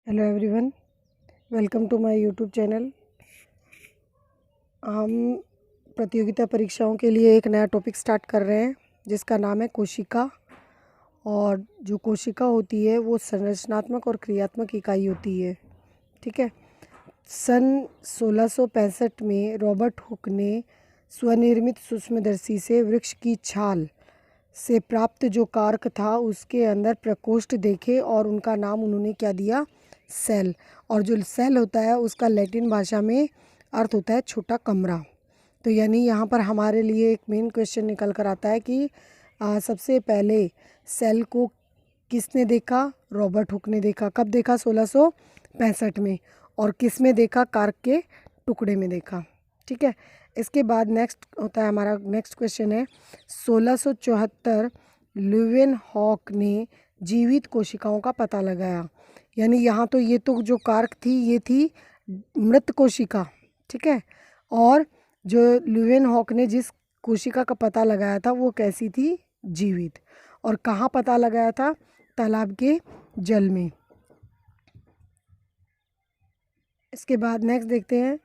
Hello everyone, welcome to my YouTube channel. हम प्रतियोगिता परीक्षाओं के लिए एक नया टॉपिक स्टार्ट कर रहे हैं जिसका नाम है कोशिका। और जो कोशिका होती है वो संरचनात्मक और क्रियात्मक इकाई होती है। ठीक है। सन 1665 में रॉबर्ट हुक ने स्वनिर्मित सूक्ष्मदर्शी से वृक्ष की छाल से प्राप्त जो कार्क था उसके अंदर प्रकोष्ठ देखे और उनका नाम उन्होंने क्या दिया? सेल। और जो सेल होता है उसका लैटिन भाषा में अर्थ होता है छोटा कमरा। तो यानी यहाँ पर हमारे लिए एक मेन क्वेश्चन निकल कर आता है कि सबसे पहले सेल को किसने देखा? रॉबर्ट हुक ने देखा। कब देखा? 1665 में। और किस में देखा? कार्क के टुकड़े में देखा। ठीक है। इसके बाद नेक्स्ट होता है हमारा नेक्स्ट क्वेश्चन है 1674 ल्यूवेनहॉक ने जीवित कोशिकाओं का पता लगाया। यानी यहाँ तो ये तो जो कार्क थी ये थी मृत कोशिका। ठीक है। और जो ल्यूवेनहॉक ने जिस कोशिका का पता लगाया था वो कैसी थी? जीवित। और कहाँ पता लगाया था? तालाब के जल में। इसके बाद नेक्स्ट देखते हैं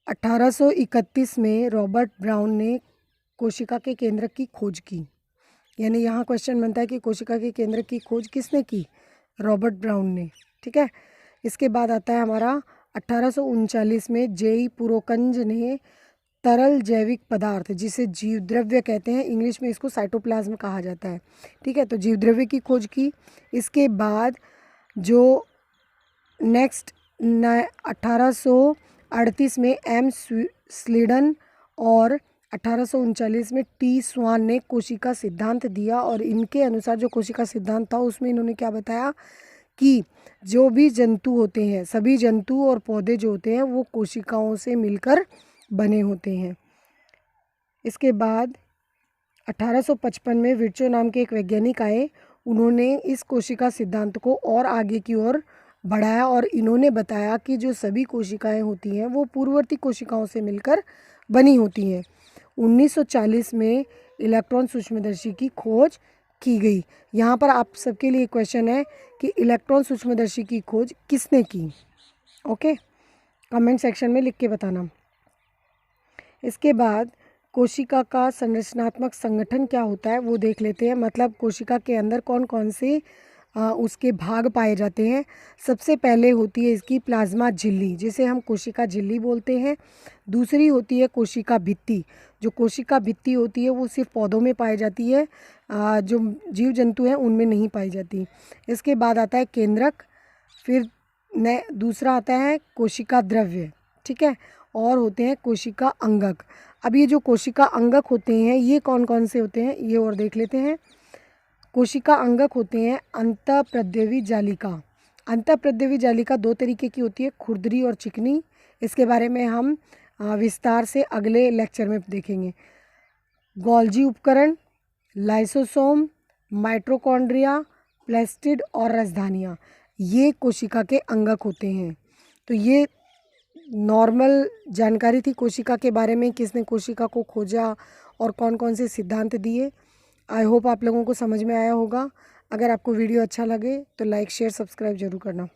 1831 में रॉबर्ट ब्राउन ने कोशिका के केंद्रक की खोज की। यानी यहाँ क्वेश्चन बनता है कि कोशिका के केंद्रक की खोज किसने की? रॉबर्ट ब्राउन ने। ठीक है। इसके बाद आता है हमारा 1839 में जेई पुरोकंज ने तरल जैविक पदार्थ जिसे जीवद्रव्य कहते हैं, इंग्लिश में इसको साइटोप्लाज्म कहा जाता है। ठीक है। तो जीवद्रव्य की खोज की। इसके बाद जो नेक्स्ट 1838 में एम स्लीडन और 1839 में टी स्वान ने कोशिका सिद्धांत दिया। और इनके अनुसार जो कोशिका सिद्धांत था उसमें इन्होंने क्या बताया कि जो भी जंतु होते हैं, सभी जंतु और पौधे जो होते हैं वो कोशिकाओं से मिलकर बने होते हैं। इसके बाद 1855 में विर्चो नाम के एक वैज्ञानिक आए। उन्होंने इस कोशिका सिद्धांत को और आगे की ओर बढ़ाया और इन्होंने बताया कि जो सभी कोशिकाएं होती हैं वो पूर्ववर्ती कोशिकाओं से मिलकर बनी होती हैं। 1940 में इलेक्ट्रॉन सूक्ष्मदर्शी की खोज की गई। यहाँ पर आप सबके लिए क्वेश्चन है कि इलेक्ट्रॉन सूक्ष्मदर्शी की खोज किसने की? ओके, कमेंट सेक्शन में लिख के बताना। इसके बाद कोशिका का संरचनात्मक संगठन क्या होता है वो देख लेते हैं। मतलब कोशिका के अंदर कौन कौन से उसके भाग पाए जाते हैं। सबसे पहले होती है इसकी प्लाज्मा झिल्ली जिसे हम कोशिका झिल्ली बोलते हैं। दूसरी होती है कोशिका भित्ति। जो कोशिका भित्ति होती है वो सिर्फ पौधों में पाई जाती है, जो जीव जंतु हैं उनमें नहीं पाई जाती। इसके बाद आता है केंद्रक। फिर दूसरा आता है कोशिका द्रव्य। ठीक है। और होते हैं कोशिका अंगक। अब ये जो कोशिका अंगक होते हैं ये कौन कौन से होते हैं ये और देख लेते हैं। कोशिका अंगक होते हैं अंतःप्रद्रवी जालिका। अंतःप्रद्रवी जालिका दो तरीके की होती है, खुरदरी और चिकनी। इसके बारे में हम विस्तार से अगले लेक्चर में देखेंगे। गोल्जी उपकरण, लाइसोसोम, माइटोकॉन्ड्रिया, प्लास्टिड और राजधानियाँ, ये कोशिका के अंगक होते हैं। तो ये नॉर्मल जानकारी थी कोशिका के बारे में, किसने कोशिका को खोजा और कौन कौन से सिद्धांत दिए। आई होप आप लोगों को समझ में आया होगा। अगर आपको वीडियो अच्छा लगे तो लाइक शेयर सब्सक्राइब जरूर करना।